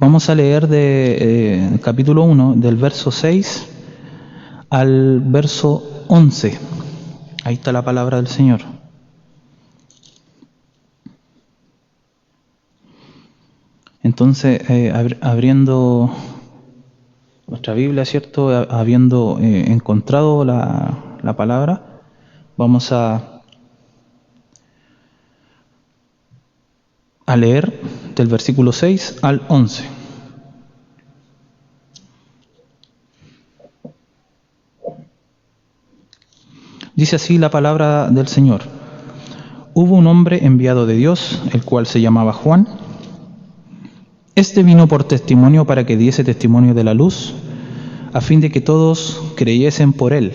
Vamos a leer de capítulo 1, del verso 6 al verso 11. Ahí está la palabra del Señor. Entonces, abriendo nuestra Biblia, ¿cierto? Habiendo encontrado la palabra, vamos a leer del versículo 6 al 11. Dice así la palabra del Señor. Hubo un hombre enviado de Dios, el cual se llamaba Juan. Este vino por testimonio para que diese testimonio de la luz, a fin de que todos creyesen por él.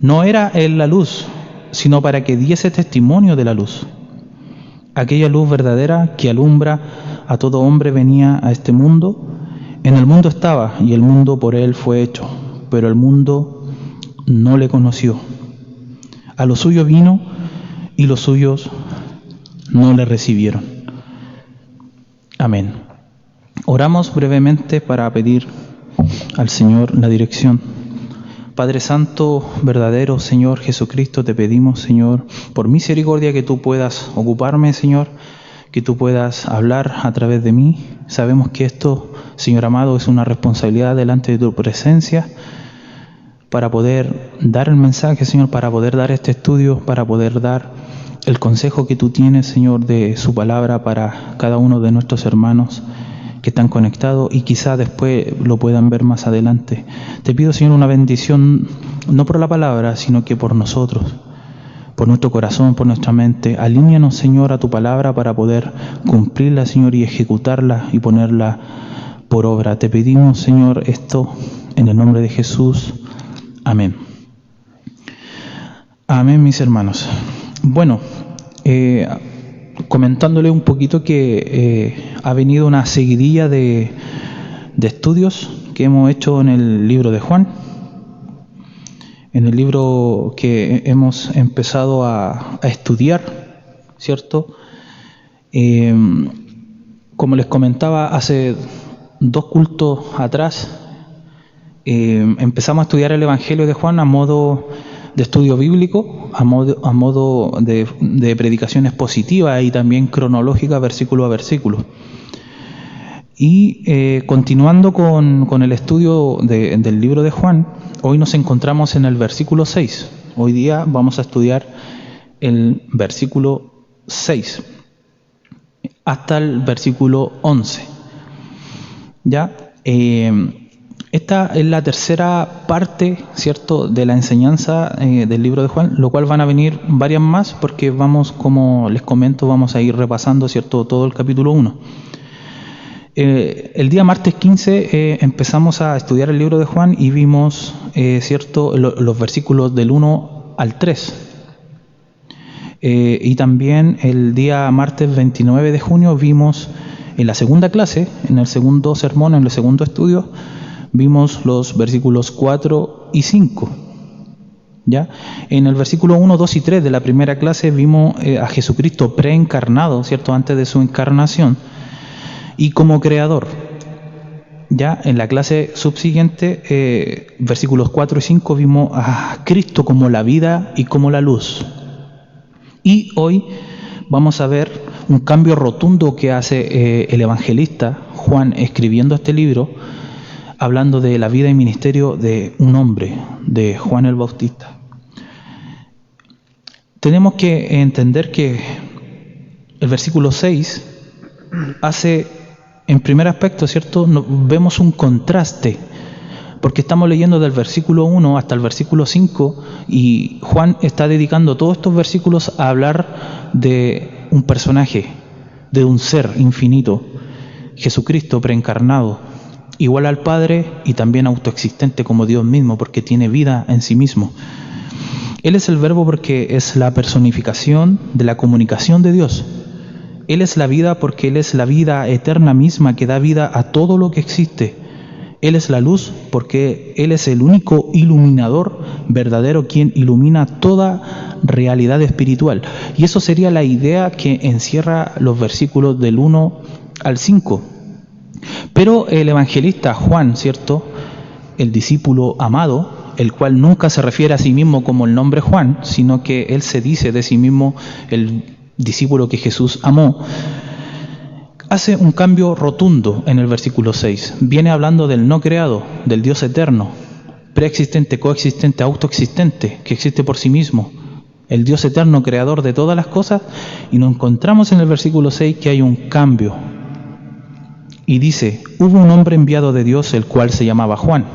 No era él la luz, sino para que diese testimonio de la luz. Aquella luz verdadera que alumbra a todo hombre venía a este mundo. En el mundo estaba, y el mundo por él fue hecho, pero el mundo no le conoció. A lo suyo vino, y los suyos no le recibieron. Amén. Oramos brevemente para pedir al Señor la dirección. Padre Santo, verdadero Señor Jesucristo, te pedimos, Señor, por misericordia que tú puedas ocuparme, Señor, que tú puedas hablar a través de mí. Sabemos que esto, Señor amado, es una responsabilidad delante de tu presencia para poder dar el mensaje, Señor, para poder dar este estudio, para poder dar el consejo que tú tienes, Señor, de su palabra para cada uno de nuestros hermanos que están conectados y quizá después lo puedan ver más adelante. Te pido, Señor, una bendición, no por la palabra, sino que por nosotros, por nuestro corazón, por nuestra mente. Alíñanos, Señor, a tu palabra para poder cumplirla, Señor, y ejecutarla y ponerla por obra. Te pedimos, Señor, esto en el nombre de Jesús. Amén. Amén, mis hermanos. Bueno, comentándole un poquito que ha venido una seguidilla de estudios que hemos hecho en el libro de Juan, en el libro que hemos empezado a estudiar, ¿cierto? Como les comentaba hace 2 cultos atrás, empezamos a estudiar el Evangelio de Juan a modo de estudio bíblico, a modo de predicación expositiva y también cronológica, versículo a versículo. Y continuando con el estudio del libro de Juan, hoy nos encontramos en el versículo 6. Hoy día vamos a estudiar el versículo 6 hasta el versículo 11. ¿Ya? Esta es la tercera parte, ¿cierto?, de la enseñanza del libro de Juan, lo cual van a venir varias más porque vamos, como les comento, vamos a ir repasando, ¿cierto?, todo el capítulo 1. El día martes 15 empezamos a estudiar el libro de Juan y vimos, ¿cierto?, los versículos del 1 al 3. Y también el día martes 29 de junio vimos en la segunda clase, en el segundo sermón, en el segundo estudio, vimos los versículos 4 y 5. ¿Ya? En el versículo 1, 2 y 3 de la primera clase vimos a Jesucristo preencarnado, ¿cierto?, antes de su encarnación, y como creador. Ya en la clase subsiguiente, versículos 4 y 5, vimos a Cristo como la vida y como la luz. Y hoy vamos a ver un cambio rotundo que hace el evangelista Juan escribiendo este libro, hablando de la vida y ministerio de un hombre, de Juan el Bautista. Tenemos que entender que el versículo 6 hace, en primer aspecto, ¿cierto?, vemos un contraste, porque estamos leyendo del versículo 1 hasta el versículo 5 y Juan está dedicando todos estos versículos a hablar de un personaje, de un ser infinito, Jesucristo preencarnado, igual al Padre y también autoexistente como Dios mismo, porque tiene vida en sí mismo. Él es el Verbo porque es la personificación de la comunicación de Dios. Él es la vida porque Él es la vida eterna misma que da vida a todo lo que existe. Él es la luz porque Él es el único iluminador verdadero, quien ilumina toda realidad espiritual. Y eso sería la idea que encierra los versículos del 1 al 5. Pero el evangelista Juan, ¿cierto?, el discípulo amado, el cual nunca se refiere a sí mismo como el nombre Juan, sino que él se dice de sí mismo el discípulo que Jesús amó, hace un cambio rotundo en el versículo 6. Viene hablando del no creado, del Dios eterno, preexistente, coexistente, autoexistente, que existe por sí mismo, el Dios eterno, creador de todas las cosas, y nos encontramos en el versículo 6 que hay un cambio. Y dice, hubo un hombre enviado de Dios, el cual se llamaba Juan.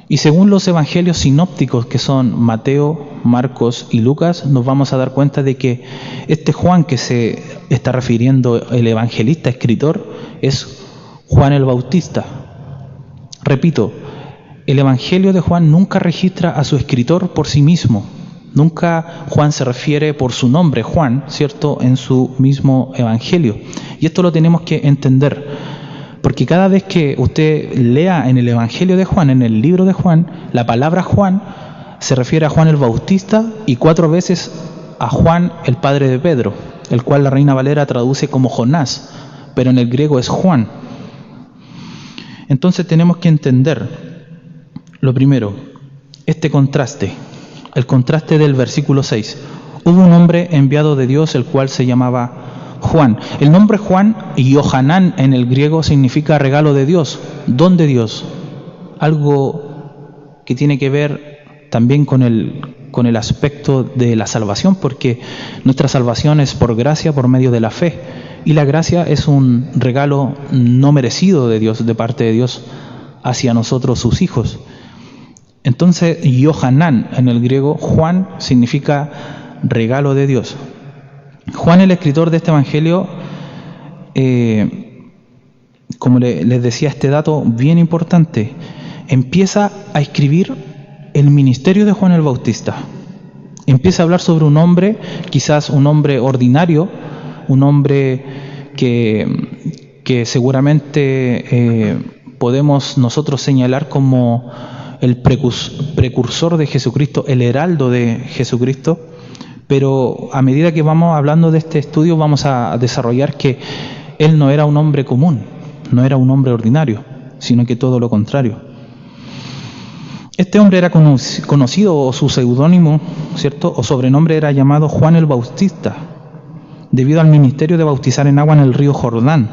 Y según los evangelios sinópticos, que son Mateo, Marcos y Lucas, nos vamos a dar cuenta de que este Juan que se está refiriendo el evangelista escritor es Juan el Bautista. Repito, el evangelio de Juan nunca registra a su escritor por sí mismo. Nunca Juan se refiere por su nombre, Juan, ¿cierto?, en su mismo evangelio. Y esto lo tenemos que entender. Porque cada vez que usted lea en el Evangelio de Juan, en el libro de Juan, la palabra Juan se refiere a Juan el Bautista y 4 veces a Juan el padre de Pedro, el cual la Reina Valera traduce como Jonás, pero en el griego es Juan. Entonces tenemos que entender, lo primero, este contraste, el contraste del versículo 6. Hubo un hombre enviado de Dios, el cual se llamaba Juan. El nombre Juan y Yohanan en el griego significa regalo de Dios, don de Dios. Algo que tiene que ver también con el aspecto de la salvación, porque nuestra salvación es por gracia, por medio de la fe. Y la gracia es un regalo no merecido de Dios, de parte de Dios hacia nosotros, sus hijos. Entonces, Yohanan en el griego, Juan significa regalo de Dios. Juan, el escritor de este evangelio, como les decía, este dato bien importante, empieza a escribir el ministerio de Juan el Bautista. Empieza a hablar sobre un hombre, quizás un hombre ordinario, un hombre que seguramente podemos nosotros señalar como el precursor de Jesucristo, el heraldo de Jesucristo. Pero a medida que vamos hablando de este estudio vamos a desarrollar que él no era un hombre común, no era un hombre ordinario, sino que todo lo contrario. Este hombre era conocido, o su seudónimo, ¿cierto?, o sobrenombre era llamado Juan el Bautista, debido al ministerio de bautizar en agua en el río Jordán.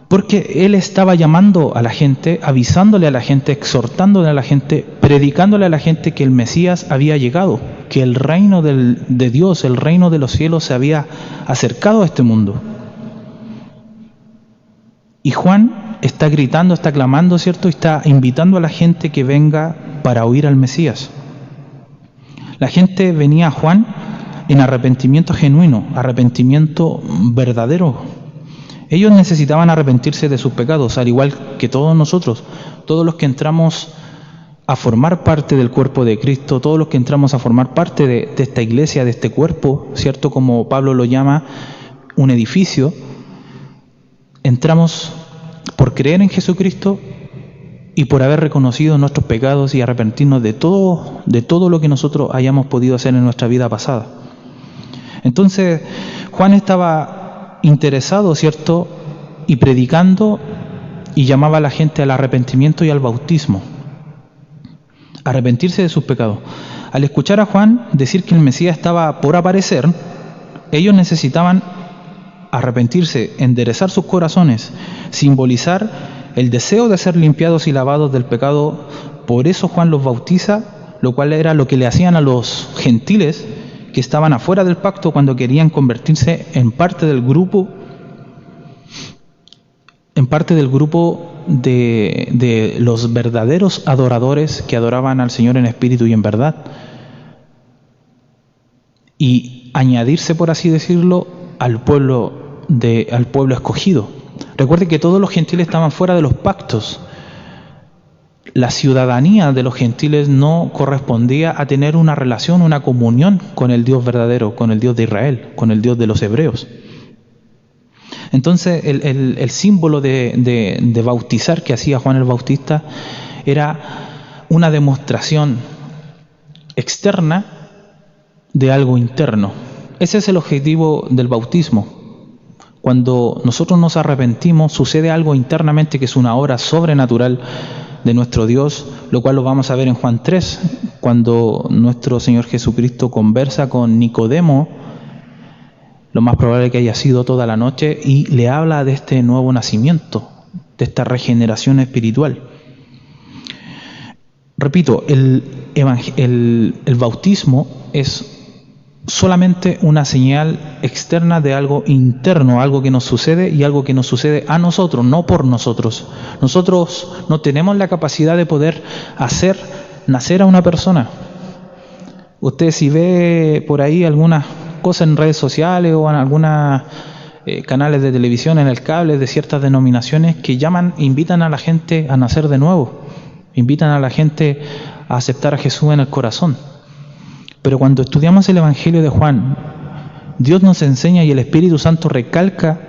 Porque él estaba llamando a la gente, avisándole a la gente, exhortándole a la gente, predicándole a la gente que el Mesías había llegado, que el reino de Dios, el reino de los cielos se había acercado a este mundo. Y Juan está gritando, está clamando, ¿cierto? Y está invitando a la gente que venga para oír al Mesías. La gente venía a Juan en arrepentimiento genuino, arrepentimiento verdadero. Ellos necesitaban arrepentirse de sus pecados, al igual que todos nosotros, todos los que entramos a formar parte del cuerpo de Cristo, todos los que entramos a formar parte de esta iglesia, de este cuerpo, ¿cierto?, como Pablo lo llama, un edificio. Entramos por creer en Jesucristo y por haber reconocido nuestros pecados y arrepentirnos de todo lo que nosotros hayamos podido hacer en nuestra vida pasada. Entonces, Juan estaba interesado, ¿cierto?, y predicando, y llamaba a la gente al arrepentimiento y al bautismo. Arrepentirse de sus pecados. Al escuchar a Juan decir que el Mesías estaba por aparecer, ellos necesitaban arrepentirse, enderezar sus corazones, simbolizar el deseo de ser limpiados y lavados del pecado. Por eso Juan los bautiza, lo cual era lo que le hacían a los gentiles que estaban afuera del pacto cuando querían convertirse en parte del grupo de los verdaderos adoradores que adoraban al Señor en espíritu y en verdad, y añadirse, por así decirlo, al pueblo escogido. Recuerde que todos los gentiles estaban fuera de los pactos. La ciudadanía de los gentiles no correspondía a tener una relación, una comunión con el Dios verdadero, con el Dios de Israel, con el Dios de los hebreos. Entonces el símbolo de bautizar que hacía Juan el Bautista era una demostración externa de algo interno. Ese es el objetivo del bautismo. Cuando nosotros nos arrepentimos, sucede algo internamente que es una obra sobrenatural de nuestro Dios, lo cual lo vamos a ver en Juan 3, cuando nuestro Señor Jesucristo conversa con Nicodemo, lo más probable es que haya sido toda la noche, y le habla de este nuevo nacimiento, de esta regeneración espiritual. Repito, el bautismo es solamente una señal externa de algo interno, algo que nos sucede y algo que nos sucede a nosotros, no por nosotros. Nosotros no tenemos la capacidad de poder hacer nacer a una persona. Usted si ve por ahí algunas cosas en redes sociales o en algunos canales de televisión, en el cable de ciertas denominaciones que invitan a la gente a nacer de nuevo, invitan a la gente a aceptar a Jesús en el corazón. Pero cuando estudiamos el Evangelio de Juan, Dios nos enseña y el Espíritu Santo recalca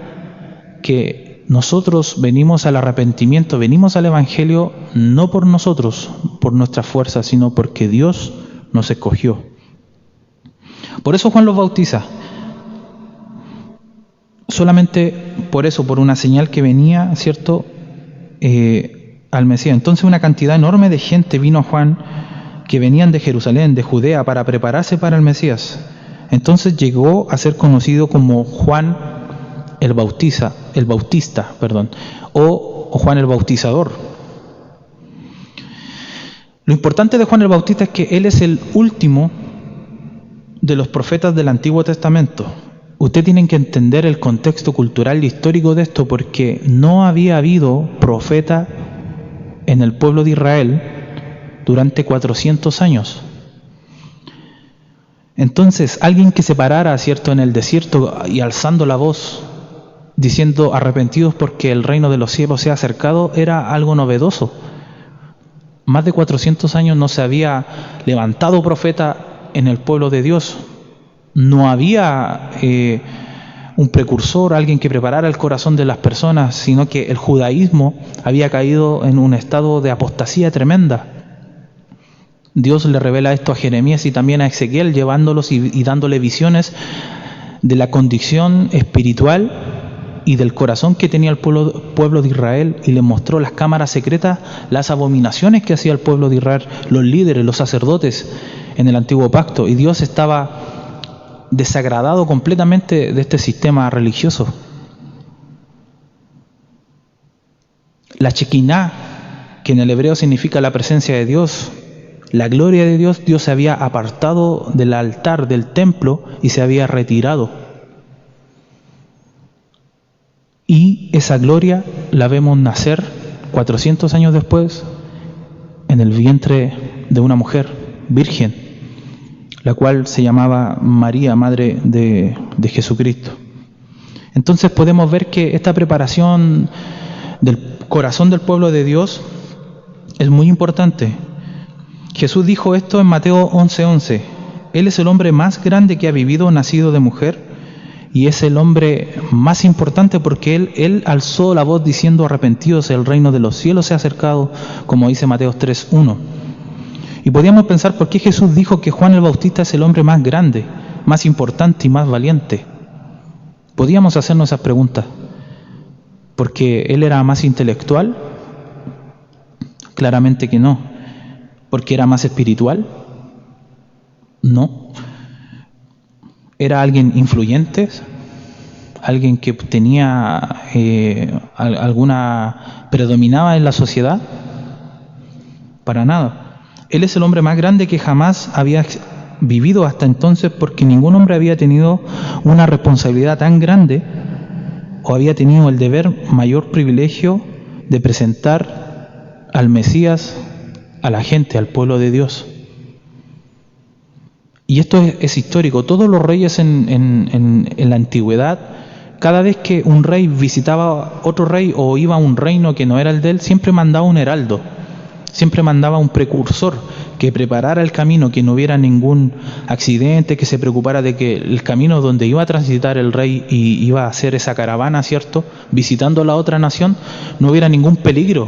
que nosotros venimos al arrepentimiento, venimos al Evangelio no por nosotros, por nuestra fuerza, sino porque Dios nos escogió. Por eso Juan los bautiza. Solamente por eso, por una señal que venía, ¿cierto?, al Mesías. Entonces una cantidad enorme de gente vino a Juan, que venían de Jerusalén, de Judea, para prepararse para el Mesías. Entonces llegó a ser conocido como Juan el Bautista, o Juan el Bautizador. Lo importante de Juan el Bautista es que él es el último de los profetas del Antiguo Testamento. Usted tiene que entender el contexto cultural y histórico de esto, porque no había habido profeta en el pueblo de Israel durante 400 años. Entonces, alguien que se parara, ¿cierto?, en el desierto y alzando la voz, diciendo arrepentidos porque el reino de los cielos se ha acercado, era algo novedoso. Más de 400 años no se había levantado profeta en el pueblo de Dios. No había un precursor, alguien que preparara el corazón de las personas, sino que el judaísmo había caído en un estado de apostasía tremenda. Dios le revela esto a Jeremías y también a Ezequiel, llevándolos y dándole visiones de la condición espiritual y del corazón que tenía el pueblo de Israel, y le mostró las cámaras secretas, las abominaciones que hacía el pueblo de Israel, los líderes, los sacerdotes en el antiguo pacto, y Dios estaba desagradado completamente de este sistema religioso. La Shekinah, que en el hebreo significa la presencia de Dios, la gloria de Dios, Dios se había apartado del altar, del templo, y se había retirado. Y esa gloria la vemos nacer 400 años después en el vientre de una mujer virgen, la cual se llamaba María, madre de Jesucristo. Entonces podemos ver que esta preparación del corazón del pueblo de Dios es muy importante. Jesús dijo esto en Mateo 11:11. Él es el hombre más grande que ha vivido, nacido de mujer, y es el hombre más importante porque él alzó la voz diciendo: arrepentidos, el reino de los cielos se ha acercado, como dice Mateo 3:1. Y podríamos pensar por qué Jesús dijo que Juan el Bautista es el hombre más grande, más importante y más valiente. Podríamos hacernos esas preguntas. ¿Porque él era más intelectual? Claramente que no. ¿Porque era más espiritual? No. ¿Era alguien influyente? ¿Alguien que tenía predominaba en la sociedad? Para nada. Él es el hombre más grande que jamás había vivido hasta entonces, porque ningún hombre había tenido una responsabilidad tan grande o había tenido el mayor privilegio de presentar al Mesías a la gente, al pueblo de Dios. Y esto es histórico. Todos los reyes en la antigüedad, cada vez que un rey visitaba otro rey o iba a un reino que no era el de él, siempre mandaba un heraldo, siempre mandaba un precursor que preparara el camino, que no hubiera ningún accidente, que se preocupara de que el camino donde iba a transitar el rey y iba a hacer esa caravana, ¿cierto?, visitando la otra nación, no hubiera ningún peligro,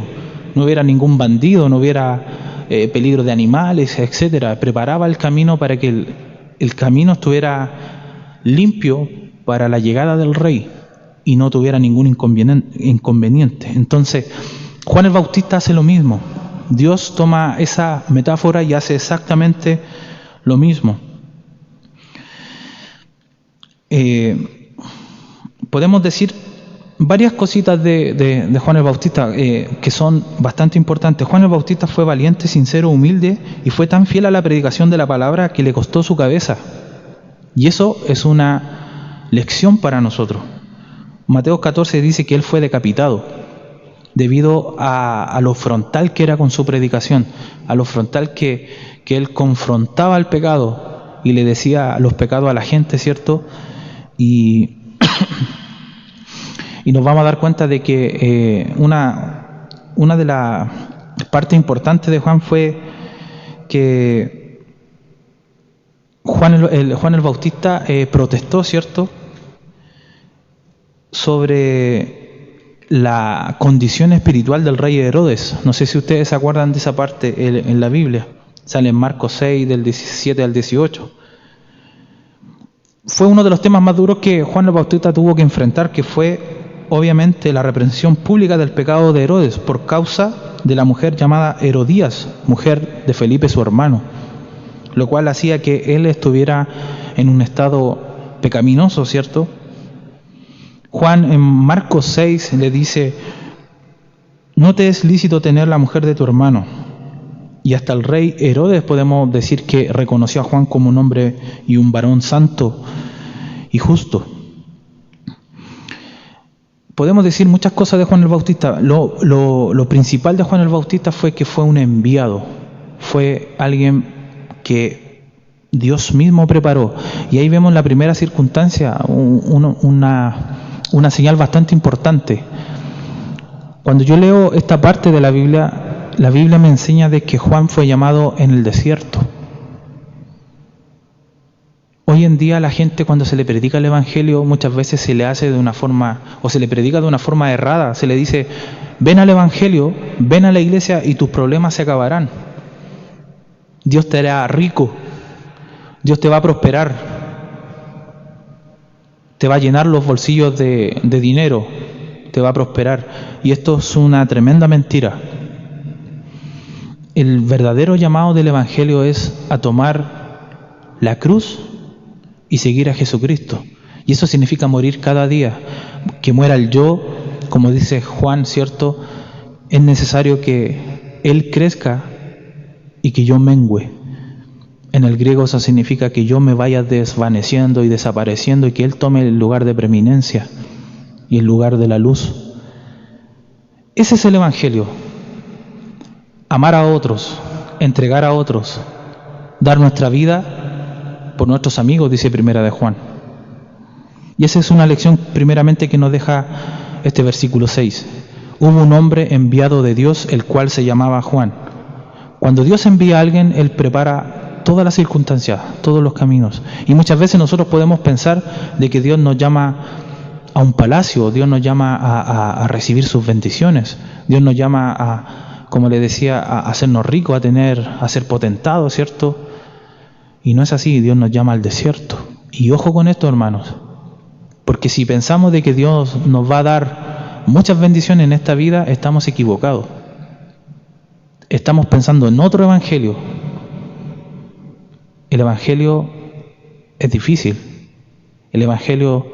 no hubiera ningún bandido, no hubiera peligro de animales, etcétera. Preparaba el camino para que el camino estuviera limpio para la llegada del rey. y no tuviera ningún inconveniente. Entonces, Juan el Bautista hace lo mismo. Dios toma esa metáfora y hace exactamente lo mismo. Podemos decir varias cositas de Juan el Bautista que son bastante importantes. Juan el Bautista fue valiente, sincero, humilde y fue tan fiel a la predicación de la palabra que le costó su cabeza. Y eso es una lección para nosotros. Mateo 14 dice que él fue decapitado debido a lo frontal que era con su predicación, a lo frontal que él confrontaba el pecado y le decía los pecados a la gente, ¿cierto? Y nos vamos a dar cuenta de que una de las partes importantes de Juan fue que Juan el Bautista protestó, ¿cierto?, sobre la condición espiritual del rey Herodes. No sé si ustedes se acuerdan de esa parte en la Biblia. Sale en Marcos 6, del 17 al 18. Fue uno de los temas más duros que Juan el Bautista tuvo que enfrentar, que fue obviamente la reprensión pública del pecado de Herodes por causa de la mujer llamada Herodías, mujer de Felipe su hermano, lo cual hacía que él estuviera en un estado pecaminoso, ¿cierto? Juan en Marcos 6 le dice: no te es lícito tener la mujer de tu hermano. Y hasta el rey Herodes podemos decir que reconoció a Juan como un hombre y un varón santo y justo. Podemos decir muchas cosas de Juan el Bautista. Lo principal de Juan el Bautista fue que fue un enviado, fue alguien que Dios mismo preparó. Y ahí vemos la primera circunstancia, una señal bastante importante. Cuando yo leo esta parte de la Biblia me enseña de que Juan fue llamado en el desierto. Hoy en día la gente, cuando se le predica el Evangelio, muchas veces se le hace de una forma, o se le predica de una forma errada. Se le dice: ven al Evangelio, ven a la iglesia y tus problemas se acabarán. Dios te hará rico, Dios te va a prosperar, te va a llenar los bolsillos de dinero, te va a prosperar. Y esto es una tremenda mentira. El verdadero llamado del Evangelio es a tomar la cruz y seguir a Jesucristo. Y eso significa morir cada día, que muera el yo, como dice Juan, ¿cierto? Es necesario que Él crezca y que yo mengüe. En el griego eso significa que yo me vaya desvaneciendo y desapareciendo y que Él tome el lugar de preeminencia y el lugar de la luz. Ese es el Evangelio. Amar a otros, entregar a otros, dar nuestra vida por nuestros amigos, dice Primera de Juan. Y esa es una lección primeramente que nos deja este versículo 6. Hubo un hombre enviado de Dios, el cual se llamaba Juan. Cuando Dios envía a alguien, Él prepara todas las circunstancias, todos los caminos. Y muchas veces nosotros podemos pensar de que Dios nos llama a un palacio, Dios nos llama a recibir sus bendiciones, Dios nos llama a, como le decía, a hacernos ricos, a ser potentados, ¿cierto? Y no es así. Dios nos llama al desierto. Y ojo con esto, hermanos, porque si pensamos de que Dios nos va a dar muchas bendiciones en esta vida, estamos equivocados. Estamos pensando en otro evangelio. El evangelio es difícil. El evangelio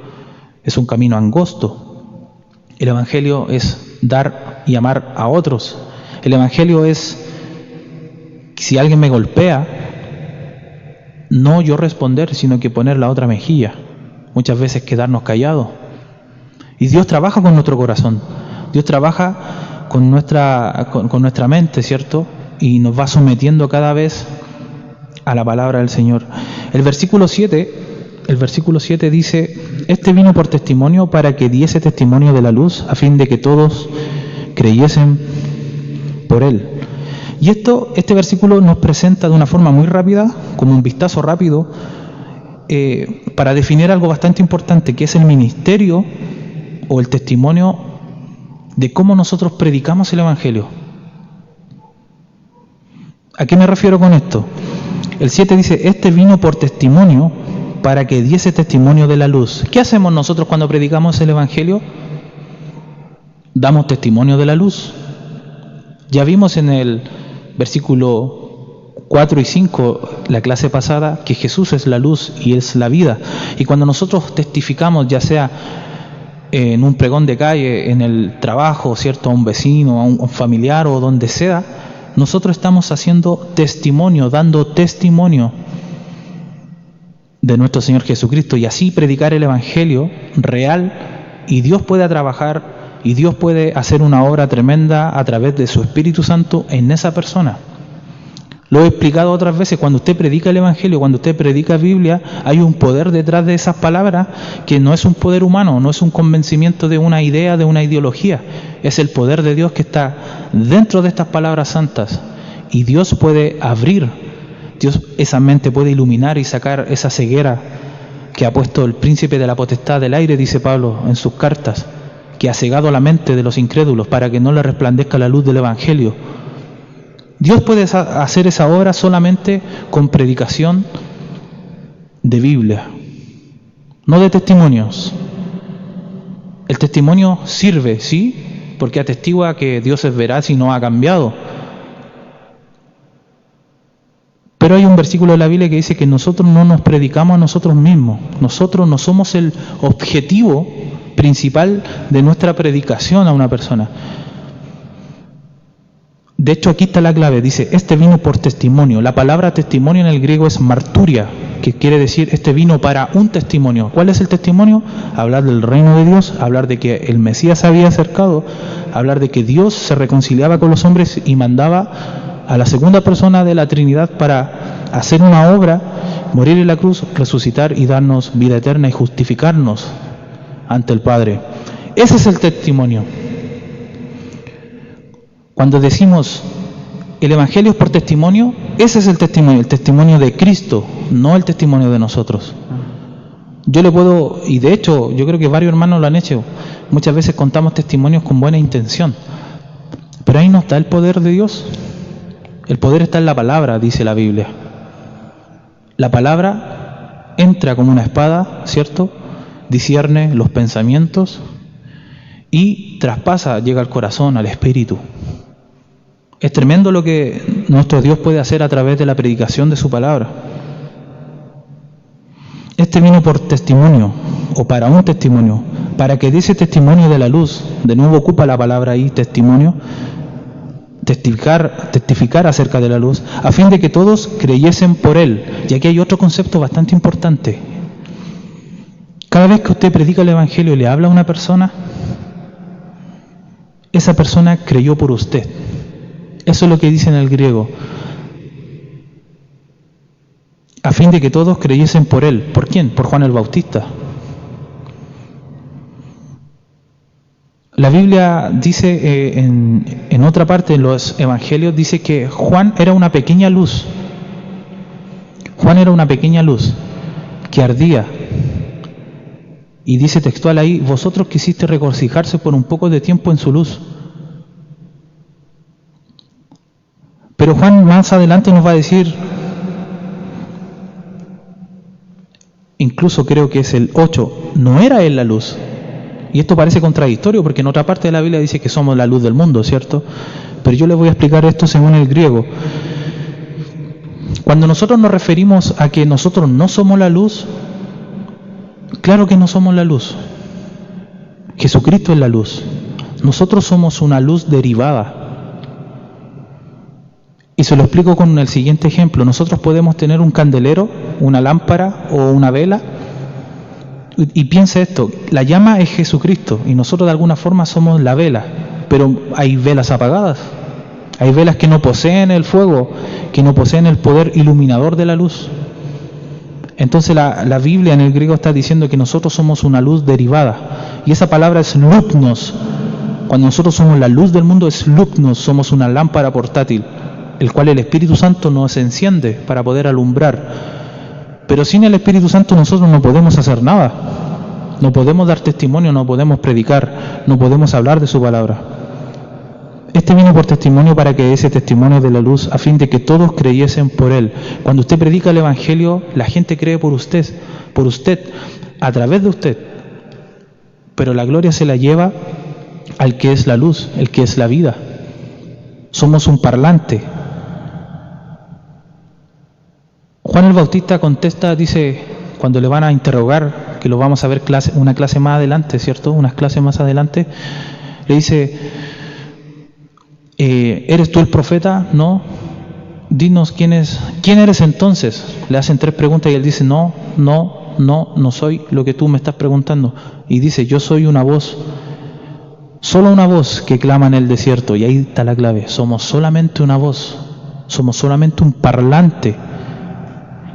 es un camino angosto. El evangelio es dar y amar a otros. El evangelio es, si alguien me golpea, no yo responder, sino que poner la otra mejilla. Muchas veces quedarnos callados. Y Dios trabaja con nuestro corazón. Dios trabaja con nuestra mente, ¿cierto? Y nos va sometiendo cada vez a la palabra del Señor. El versículo 7 dice: este vino por testimonio para que diese testimonio de la luz, a fin de que todos creyesen por él. Y este versículo nos presenta de una forma muy rápida, como un vistazo rápido, para definir algo bastante importante, que es el ministerio o el testimonio de cómo nosotros predicamos el Evangelio. ¿A qué me refiero con esto? El 7 dice: este vino por testimonio para que diese testimonio de la luz. ¿Qué hacemos nosotros cuando predicamos el Evangelio? Damos testimonio de la luz. Ya vimos en el versículo 4 y 5, la clase pasada, que Jesús es la luz y es la vida. Y cuando nosotros testificamos, ya sea en un pregón de calle, en el trabajo, ¿cierto?, a un vecino, a un familiar o donde sea, nosotros estamos haciendo testimonio, dando testimonio de nuestro Señor Jesucristo, y así predicar el Evangelio real, y Dios puede trabajar y Dios puede hacer una obra tremenda a través de su Espíritu Santo en esa persona. Lo he explicado otras veces, cuando usted predica el Evangelio, cuando usted predica Biblia, hay un poder detrás de esas palabras que no es un poder humano, no es un convencimiento de una idea, de una ideología, es el poder de Dios que está dentro de estas palabras santas, y Dios puede abrir, Dios esa mente puede iluminar y sacar esa ceguera que ha puesto el príncipe de la potestad del aire, dice Pablo en sus cartas, que ha cegado la mente de los incrédulos para que no le resplandezca la luz del Evangelio. Dios puede hacer esa obra solamente con predicación de Biblia, no de testimonios. El testimonio sirve, sí, porque atestigua que Dios es veraz y no ha cambiado. Pero hay un versículo de la Biblia que dice que nosotros no nos predicamos a nosotros mismos. Nosotros no somos el objetivo principal de nuestra predicación a una persona. De hecho, aquí está la clave, dice, este vino por testimonio. La palabra testimonio en el griego es marturia, que quiere decir, este vino para un testimonio. ¿Cuál es el testimonio? Hablar del reino de Dios, hablar de que el Mesías se había acercado, hablar de que Dios se reconciliaba con los hombres y mandaba a la segunda persona de la Trinidad para hacer una obra, morir en la cruz, resucitar y darnos vida eterna y justificarnos ante el Padre. Ese es el testimonio. Cuando decimos el Evangelio es por testimonio, ese es el testimonio de Cristo, no el testimonio de nosotros. Yo le puedo, y de hecho yo creo que varios hermanos lo han hecho, muchas veces contamos testimonios con buena intención, pero ahí no está el poder de Dios. El poder está en la palabra, dice la Biblia. La palabra entra como una espada, ¿cierto? Discierne los pensamientos y traspasa, llega al corazón, al espíritu. Es tremendo lo que nuestro Dios puede hacer a través de la predicación de su palabra. Este vino por testimonio, o para un testimonio, para que dice testimonio de la luz, de nuevo ocupa la palabra ahí, testimonio, testificar acerca de la luz, a fin de que todos creyesen por él. Y aquí hay otro concepto bastante importante. Cada vez que usted predica el Evangelio y le habla a una persona, esa persona creyó por usted. Eso es lo que dice en el griego. A fin de que todos creyesen por él. ¿Por quién? Por Juan el Bautista. La Biblia dice en otra parte, en los evangelios, dice que Juan era una pequeña luz. Juan era una pequeña luz que ardía. Y dice textual ahí, vosotros quisiste regocijarse por un poco de tiempo en su luz. Pero Juan más adelante nos va a decir, incluso creo que es el 8, no era él la luz. Y esto parece contradictorio porque en otra parte de la Biblia dice que somos la luz del mundo, ¿cierto? Pero yo les voy a explicar esto según el griego. Cuando nosotros nos referimos a que nosotros no somos la luz, claro que no somos la luz. Jesucristo es la luz. Nosotros somos una luz derivada. Y se lo explico con el siguiente ejemplo. Nosotros podemos tener un candelero, una lámpara o una vela. Y piensa esto, la llama es Jesucristo y nosotros de alguna forma somos la vela. Pero hay velas apagadas. Hay velas que no poseen el fuego, que no poseen el poder iluminador de la luz. Entonces la Biblia en el griego está diciendo que nosotros somos una luz derivada. Y esa palabra es lupnos. Cuando nosotros somos la luz del mundo es lupnos, somos una lámpara portátil, el cual el Espíritu Santo nos enciende para poder alumbrar. Pero sin el Espíritu Santo nosotros no podemos hacer nada. No podemos dar testimonio, no podemos predicar, no podemos hablar de su palabra. Este vino por testimonio para que ese testimonio de la luz, a fin de que todos creyesen por él. Cuando usted predica el Evangelio, la gente cree por usted, a través de usted. Pero la gloria se la lleva al que es la luz, el que es la vida. Somos un parlante. Juan el Bautista contesta, dice, cuando le van a interrogar, que lo vamos a ver una clase más adelante, ¿cierto? Unas clases más adelante, le dice, ¿eres tú el profeta? No. Dinos quién eres entonces. Le hacen 3 preguntas y él dice, no soy lo que tú me estás preguntando. Y dice, yo soy una voz, solo una voz que clama en el desierto. Y ahí está la clave, somos solamente una voz, somos solamente un parlante.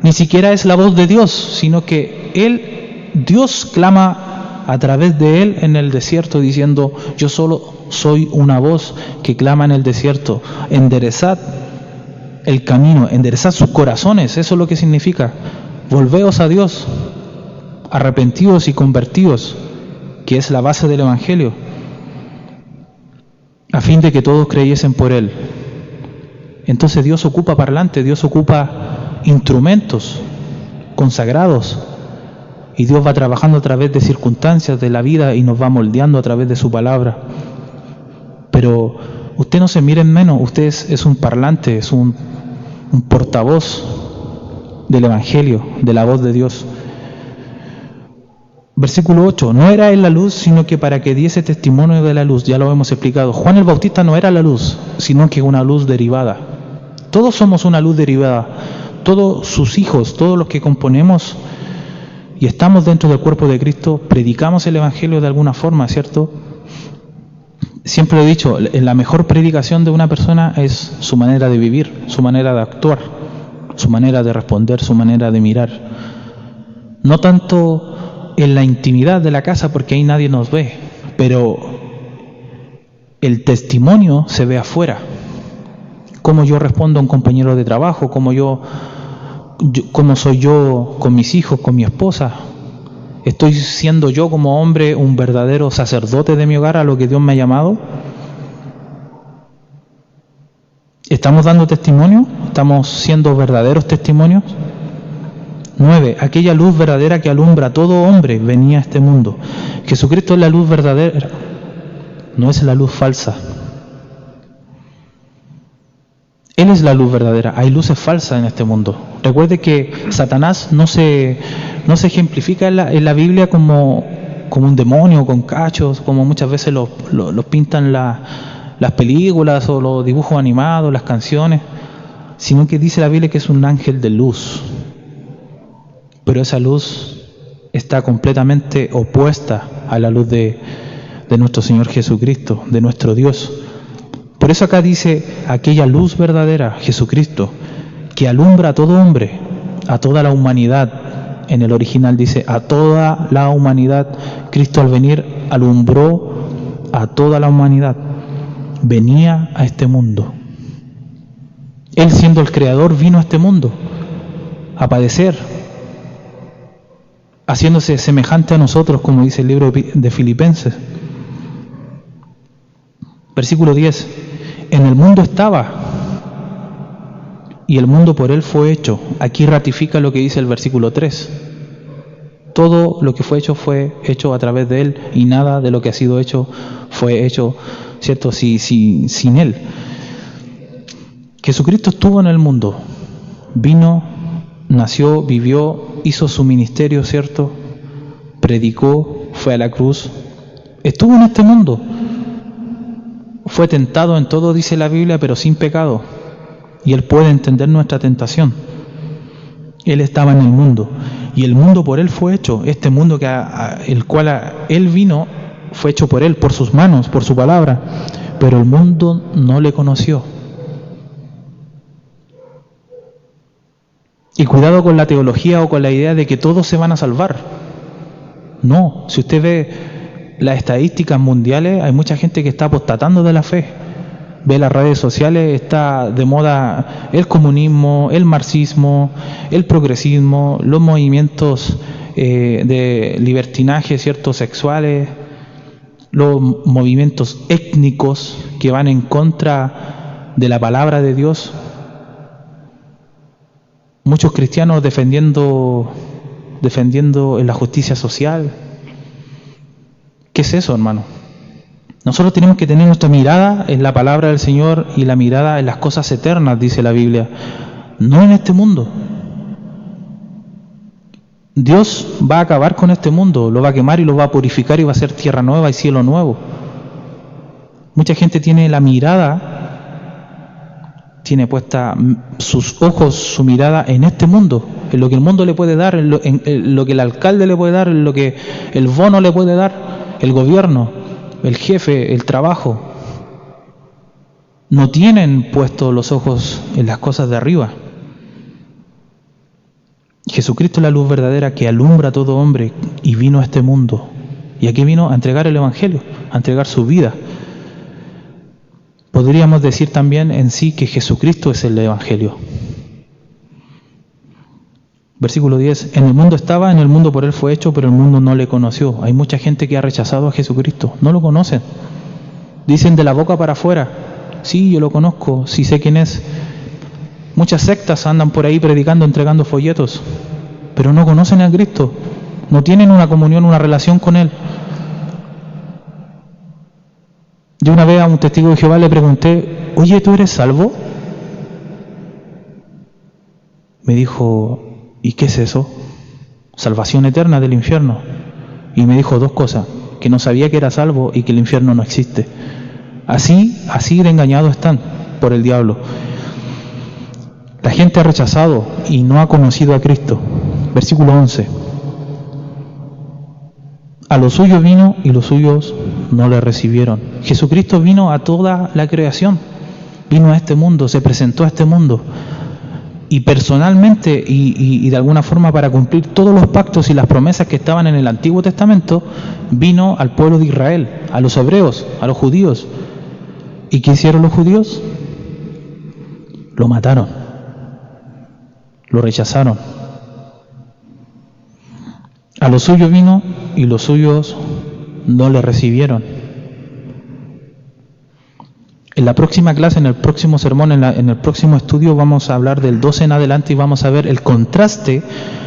Ni siquiera es la voz de Dios, sino que Dios clama a través de él en el desierto diciendo, yo solo soy una voz que clama en el desierto. Enderezad el camino, enderezad sus corazones, eso es lo que significa. Volveos a Dios, arrepentidos y convertidos, que es la base del Evangelio, a fin de que todos creyesen por él. Entonces Dios ocupa parlantes, Dios ocupa instrumentos consagrados, y Dios va trabajando a través de circunstancias de la vida y nos va moldeando a través de su palabra. Pero usted no se mire en menos, usted es un parlante, es un portavoz del Evangelio, de la voz de Dios. Versículo 8, no era él la luz, sino que para que diese testimonio de la luz. Ya lo hemos explicado. Juan el Bautista no era la luz, sino que una luz derivada. Todos somos una luz derivada. Todos sus hijos, todos los que componemos y estamos dentro del cuerpo de Cristo, predicamos el Evangelio de alguna forma, ¿cierto? Siempre he dicho, la mejor predicación de una persona es su manera de vivir, su manera de actuar, su manera de responder, su manera de mirar. No tanto en la intimidad de la casa, porque ahí nadie nos ve, pero el testimonio se ve afuera. Cómo yo respondo a un compañero de trabajo, cómo soy yo con mis hijos, con mi esposa. ¿Estoy siendo yo como hombre un verdadero sacerdote de mi hogar a lo que Dios me ha llamado? ¿Estamos dando testimonio? ¿Estamos siendo verdaderos testimonios? 9. Aquella luz verdadera que alumbra a todo hombre venía a este mundo. Jesucristo es la luz verdadera, no es la luz falsa. Él es la luz verdadera. Hay luces falsas en este mundo. Recuerde que Satanás no se ejemplifica en la Biblia como un demonio con cachos, como muchas veces lo pintan las películas o los dibujos animados, las canciones, sino que dice la Biblia que es un ángel de luz. Pero esa luz está completamente opuesta a la luz de nuestro Señor Jesucristo, de nuestro Dios. Por eso acá dice, aquella luz verdadera, Jesucristo, que alumbra a todo hombre, a toda la humanidad. En el original dice, a toda la humanidad. Cristo al venir alumbró a toda la humanidad. Venía a este mundo. Él, siendo el Creador, vino a este mundo a padecer, haciéndose semejante a nosotros, como dice el libro de Filipenses. Versículo 10. En el mundo estaba, y el mundo por él fue hecho. Aquí ratifica lo que dice el versículo 3. Todo lo que fue hecho a través de él, y nada de lo que ha sido hecho fue hecho, ¿cierto?, sin él. Jesucristo estuvo en el mundo, vino, nació, vivió, hizo su ministerio, ¿cierto?, predicó, fue a la cruz, estuvo en este mundo. Fue tentado en todo, dice la Biblia, pero sin pecado. Y Él puede entender nuestra tentación. Él estaba en el mundo. Y el mundo por Él fue hecho. Este mundo el cual Él vino, fue hecho por Él, por sus manos, por su palabra. Pero el mundo no le conoció. Y cuidado con la teología o con la idea de que todos se van a salvar. No, si usted ve las estadísticas mundiales, hay mucha gente que está apostatando de la fe. Ve las redes sociales, está de moda el comunismo, el marxismo, el progresismo, los movimientos de libertinaje, ¿cierto?, sexuales, los movimientos étnicos que van en contra de la palabra de Dios. Muchos cristianos defendiendo la justicia social. ¿Qué es eso, hermano? Nosotros tenemos que tener nuestra mirada en la palabra del Señor y la mirada en las cosas eternas, dice la Biblia, no en este mundo. Dios va a acabar con este mundo, lo va a quemar y lo va a purificar y va a ser tierra nueva y cielo nuevo. Mucha gente tiene la mirada, tiene puesta sus ojos, su mirada en este mundo, en lo que el mundo le puede dar, en lo que el alcalde le puede dar, en lo que el bono le puede dar, el gobierno, el jefe, el trabajo. No tienen puestos los ojos en las cosas de arriba. Jesucristo es la luz verdadera que alumbra a todo hombre y vino a este mundo. ¿Y aquí vino? A entregar el Evangelio, a entregar su vida. Podríamos decir también en sí que Jesucristo es el Evangelio. Versículo 10. En el mundo estaba, en el mundo por él fue hecho, pero el mundo no le conoció. Hay mucha gente que ha rechazado a Jesucristo. No lo conocen. Dicen de la boca para afuera: sí, yo lo conozco, sí sé quién es. Muchas sectas andan por ahí predicando, entregando folletos, pero no conocen a Cristo. No tienen una comunión, una relación con Él. Yo una vez a un testigo de Jehová le pregunté: oye, ¿tú eres salvo? Me dijo: ¿y qué es eso? Salvación eterna del infierno. Y me dijo dos cosas: que no sabía que era salvo y que el infierno no existe. Así de engañados están por el diablo. La gente ha rechazado y no ha conocido a Cristo. Versículo 11. A los suyos vino y los suyos no le recibieron. Jesucristo vino a toda la creación, vino a este mundo, se presentó a este mundo y personalmente y de alguna forma para cumplir todos los pactos y las promesas que estaban en el Antiguo Testamento, vino al pueblo de Israel, a los hebreos, a los judíos. ¿Y qué hicieron los judíos? Lo mataron, lo rechazaron. A los suyos vino y los suyos no le recibieron. En la próxima clase, en el próximo sermón, en el próximo estudio vamos a hablar del 12 en adelante y vamos a ver el contraste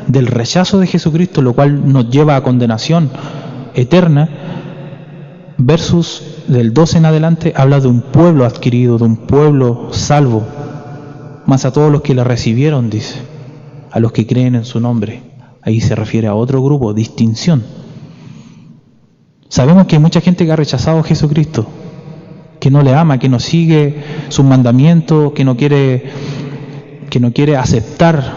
del rechazo de Jesucristo, lo cual nos lleva a condenación eterna, versus del 12 en adelante habla de un pueblo adquirido, de un pueblo salvo, más a todos los que le recibieron, dice, a los que creen en su nombre. Ahí se refiere a otro grupo, distinción. Sabemos que hay mucha gente que ha rechazado a Jesucristo, que no le ama, que no sigue sus mandamientos, que no quiere aceptar,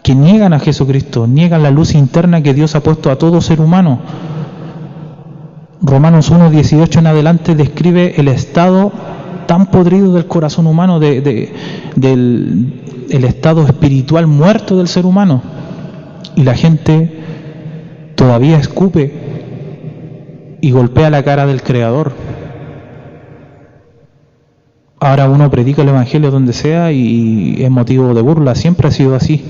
que niegan a Jesucristo, niegan la luz interna que Dios ha puesto a todo ser humano. Romanos 1:18 en adelante describe el estado tan podrido del corazón humano, del estado espiritual muerto del ser humano, y la gente todavía escupe y golpea la cara del Creador. Ahora uno predica el Evangelio donde sea y es motivo de burla, siempre ha sido así.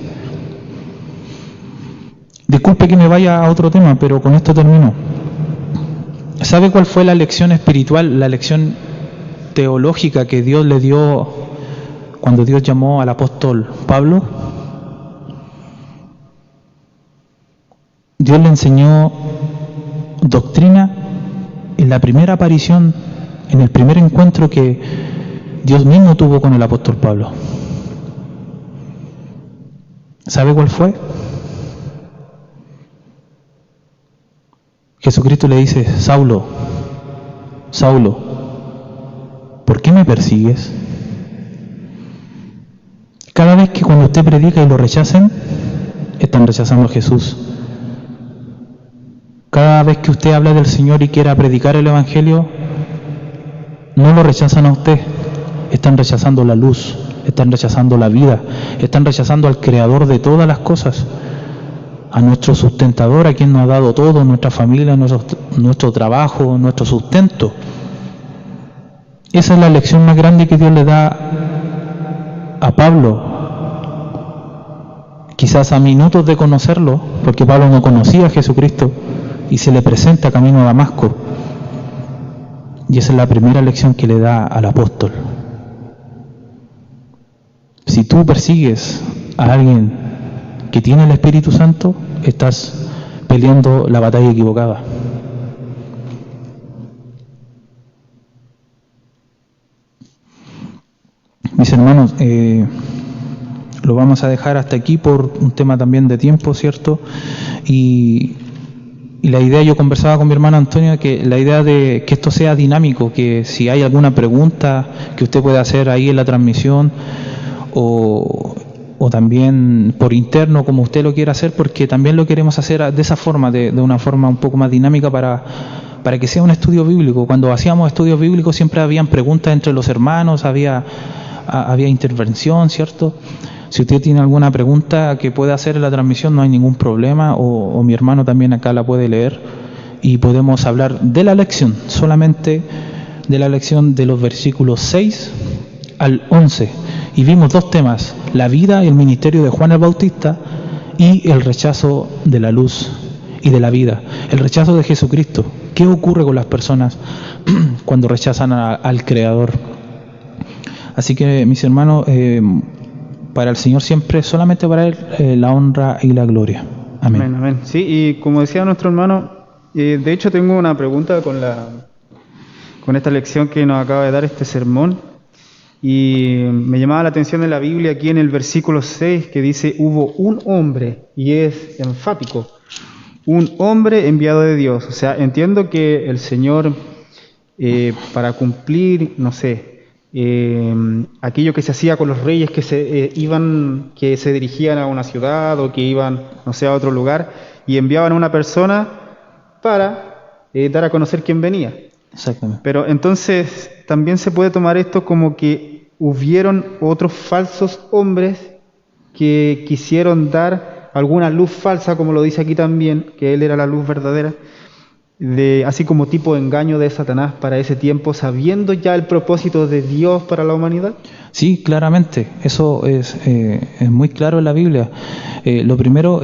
Disculpe que me vaya a otro tema, pero con esto termino. ¿Sabe cuál fue la lección espiritual, la lección teológica que Dios le dio cuando Dios llamó al apóstol Pablo? Dios le enseñó doctrina en la primera aparición, en el primer encuentro que Dios mismo tuvo con el apóstol Pablo. ¿Sabe cuál fue? Jesucristo le dice: Saulo, Saulo, ¿por qué me persigues? Cada vez que cuando usted predica y lo rechacen, están rechazando a Jesús. Cada vez que usted habla del Señor y quiera predicar el Evangelio, no lo rechazan a usted, están rechazando la luz, están rechazando la vida, están rechazando al Creador de todas las cosas, a nuestro sustentador, a quien nos ha dado todo, nuestra familia, nuestro trabajo, nuestro sustento. Esa es la lección más grande que Dios le da a Pablo, quizás a minutos de conocerlo, porque Pablo no conocía a Jesucristo y se le presenta camino a Damasco. Y esa es la primera lección que le da al apóstol. Si tú persigues a alguien que tiene el Espíritu Santo, estás peleando la batalla equivocada. Mis hermanos, lo vamos a dejar hasta aquí por un tema también de tiempo, ¿cierto? Y la idea, yo conversaba con mi hermano Antonio, que la idea de que esto sea dinámico, que si hay alguna pregunta que usted pueda hacer ahí en la transmisión, o también por interno, como usted lo quiera hacer, porque también lo queremos hacer de esa forma, de una forma un poco más dinámica para que sea un estudio bíblico. Cuando hacíamos estudios bíblicos siempre habían preguntas entre los hermanos, había intervención, ¿cierto? Si usted tiene alguna pregunta que pueda hacer en la transmisión, no hay ningún problema, o mi hermano también acá la puede leer y podemos hablar de la lección, solamente de la lección de los versículos 6 al 11. Y vimos dos temas: la vida y el ministerio de Juan el Bautista y el rechazo de la luz y de la vida, el rechazo de Jesucristo. ¿Qué ocurre con las personas cuando rechazan al Creador? Así que, mis hermanos, para el Señor siempre, solamente para Él, la honra y la gloria. Amén. Amén, amén. Sí, y como decía nuestro hermano, de hecho tengo una pregunta con esta lección que nos acaba de dar este sermón, y me llamaba la atención en la Biblia aquí en el versículo 6 que dice: hubo un hombre, y es enfático, un hombre enviado de Dios. O sea, entiendo que el Señor, para cumplir, no sé, aquello que se hacía con los reyes que se dirigían a una ciudad o que iban, no sé, a otro lugar, y enviaban a una persona para dar a conocer quién venía. Exactamente. Pero entonces también se puede tomar esto como que hubieron otros falsos hombres que quisieron dar alguna luz falsa, como lo dice aquí también, que él era la luz verdadera, así como tipo de engaño de Satanás para ese tiempo, sabiendo ya el propósito de Dios para la humanidad. Sí, claramente, eso es muy claro en la Biblia. Lo primero,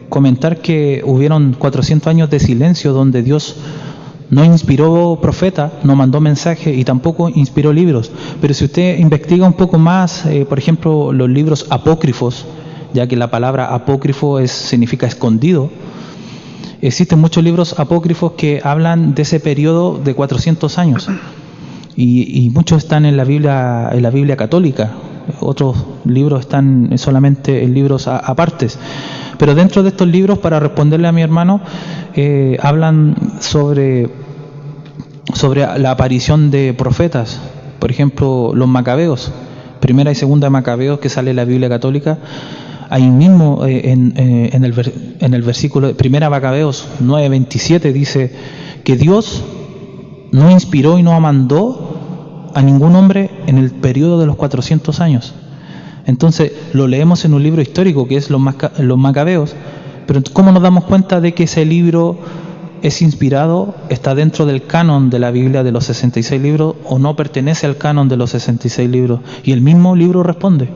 comentar que hubieron 400 años de silencio donde Dios no inspiró profeta, no mandó mensaje y tampoco inspiró libros. Pero si usted investiga un poco más, por ejemplo, los libros apócrifos, ya que la palabra apócrifo significa escondido, existen muchos libros apócrifos que hablan de ese periodo de 400 años. Y muchos están en la Biblia católica, otros libros están solamente en libros apartes. Pero dentro de estos libros, para responderle a mi hermano, hablan sobre la aparición de profetas. Por ejemplo, los macabeos, primera y segunda Macabeos, que sale en la Biblia católica. Ahí mismo en el versículo de primera Macabeos 9:27 dice que Dios no inspiró y no mandó a ningún hombre en el periodo de los 400 años. Entonces lo leemos en un libro histórico que es los Macabeos, pero ¿cómo nos damos cuenta de que ese libro es inspirado, está dentro del canon de la Biblia de los 66 libros o no pertenece al canon de los 66 libros? Y el mismo libro responde: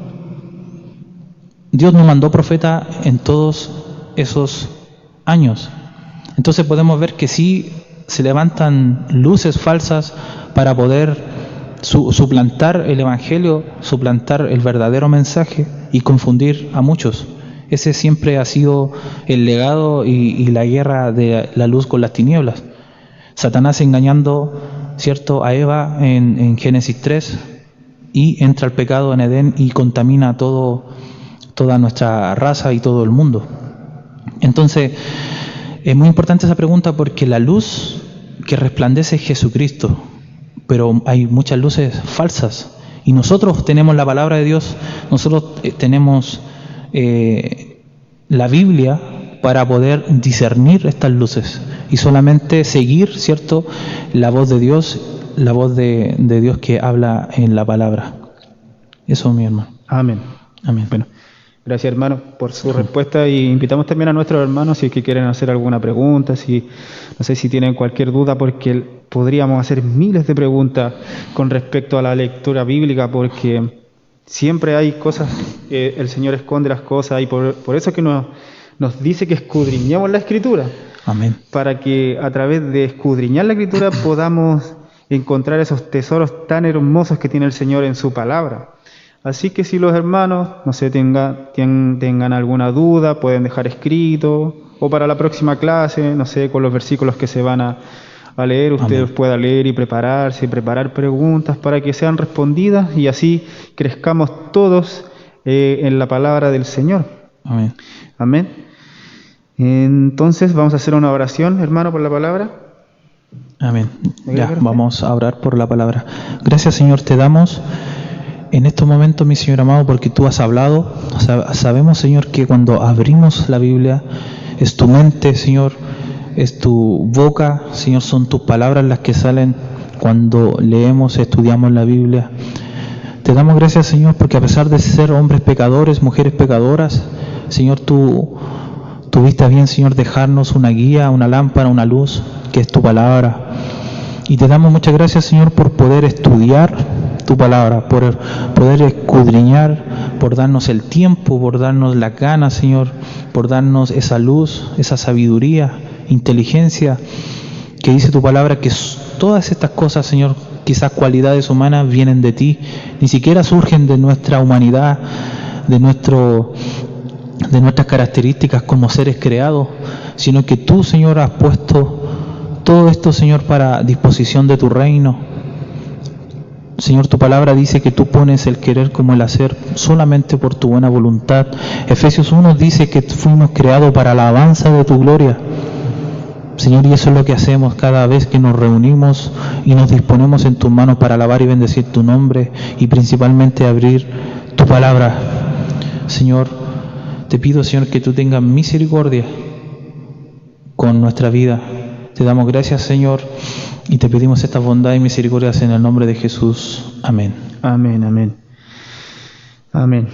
Dios no mandó profeta en todos esos años. Entonces podemos ver que sí se levantan luces falsas para poder suplantar el Evangelio, suplantar el verdadero mensaje y confundir a muchos. Ese siempre ha sido el legado y la guerra de la luz con las tinieblas. Satanás engañando, ¿cierto?, a Eva en Génesis 3, y entra el pecado en Edén y contamina toda nuestra raza y todo el mundo. Entonces, es muy importante esa pregunta porque la luz que resplandece es Jesucristo, pero hay muchas luces falsas y nosotros tenemos la palabra de Dios, nosotros tenemos la Biblia para poder discernir estas luces y solamente seguir, ¿cierto?, la voz de Dios, la voz de Dios que habla en la palabra. Eso, mi hermano. Amén. Amén. Bueno, gracias, hermano, por su respuesta, y invitamos también a nuestros hermanos si es que quieren hacer alguna pregunta, no sé si tienen cualquier duda, porque podríamos hacer miles de preguntas con respecto a la lectura bíblica, porque siempre hay cosas, el Señor esconde las cosas, y por eso que nos dice que escudriñemos la Escritura. Amén. Para que a través de escudriñar la Escritura podamos encontrar esos tesoros tan hermosos que tiene el Señor en su palabra. Así que si los hermanos, no sé, tengan alguna duda, pueden dejar escrito, o para la próxima clase, no sé, con los versículos que se van a leer, ustedes puedan leer y prepararse, preparar preguntas para que sean respondidas y así crezcamos todos en la palabra del Señor. Amén. Amén. Entonces vamos a hacer una oración, hermano, por la palabra. Amén. Ya, vamos a orar por la palabra. Gracias, Señor, te damos en estos momentos, mi Señor amado, porque tú has hablado. Sabemos, Señor, que cuando abrimos la Biblia, es tu mente, Señor, es tu boca, Señor, son tus palabras las que salen cuando leemos, estudiamos la Biblia. Te damos gracias, Señor, porque a pesar de ser hombres pecadores, mujeres pecadoras, Señor, tú tuviste a bien, Señor, dejarnos una guía, una lámpara, una luz, que es tu palabra. Y te damos muchas gracias, Señor, por poder estudiar tu palabra, por poder escudriñar, por darnos el tiempo, por darnos las ganas, Señor, por darnos esa luz, esa sabiduría, inteligencia, que dice tu palabra que todas estas cosas, Señor, quizás cualidades humanas, vienen de ti, ni siquiera surgen de nuestra humanidad, de nuestras características como seres creados, sino que tú, Señor, has puesto todo esto, Señor, para disposición de tu reino. Señor, tu palabra dice que tú pones el querer como el hacer solamente por tu buena voluntad. Efesios 1 dice que fuimos creados para la alabanza de tu gloria. Señor, y eso es lo que hacemos cada vez que nos reunimos y nos disponemos en tus manos para alabar y bendecir tu nombre y principalmente abrir tu palabra. Señor, te pido, Señor, que tú tengas misericordia con nuestra vida. Te damos gracias, Señor, y te pedimos esta bondad y misericordia en el nombre de Jesús. Amén. Amén, amén. Amén.